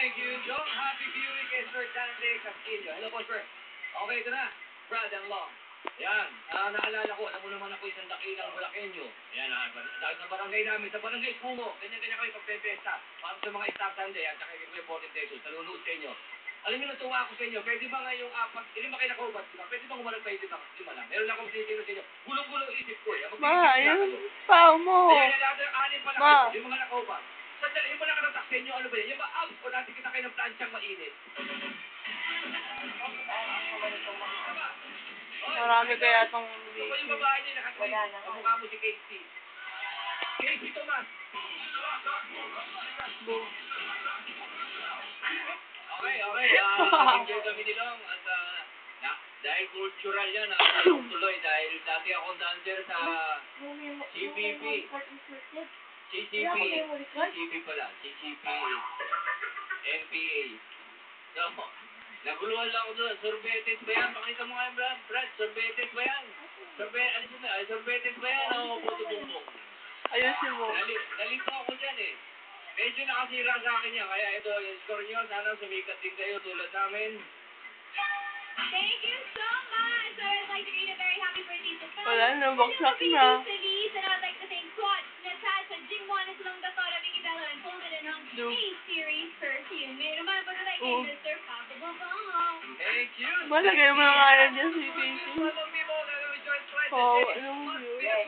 Thank you, John. Happy viewing kay Sir Dante Castillo. Hello po, sir. Okay, ito na. Brad and Long. Yan. Naalala ko, alam mo naman ako isang dakilang Bulakenyo. Yan, dahil sa barangay namin, sa barangay Kumo, ganyan-ganyan kami pagpepesta. Para sa mga staff Sunday at saka kay Kuya Pauline Teso, nanonood sa inyo. Alam niyo, natuwa ako sa inyo. Pwede ba ngayong apat, lima kayo nakaubat, diba? Pwede ba umalag kayo lima lang? Meron akong sinitino sa inyo. Gulong-gulong isip ko eh. Ma, yung pao mo. Ayan, anin pala kayo. Yung mga nakaubat. Sandali, yung mga nakaratak sa inyo, ano ba yan? Yung mga abs o natin kita kayo ng planchang mainit? Marami kaya itong video. Ito yung babae niya, nakatwin. Kamukha mo si Casey. Casey Tomas. Okay. Enjoy kami nilong. At dahil cultural yan, tuloy. Dahil dati akong dancer sa CCP pala. CCP. NPA. So, naguluhan lang ako doon. Sorbetes ba yan? Pakita mo nga yan, Brad. Sorbetes ba yan? Sorbetes ba yan? O puto bumbong? Ayusin mo. Nalito ako dyan eh. Medyo nakasira sa akin yan. Kaya ito, yung score nyo. Sana sumikat din kayo tulad namin. Thank you so much. So I'd like to greet a very happy birthday to Tom. Wala na, baksak na. And I'd like to thank Swatch, Natasha, Jingwan, Islong Datora, Vicky Bella, and Fulton and Hung A-Series Perfume. May naman pa na kay Mr. Papa Bobong. Thank you. Malagay mo na kaya niya si Thank Casey. you. Oh, anong yun?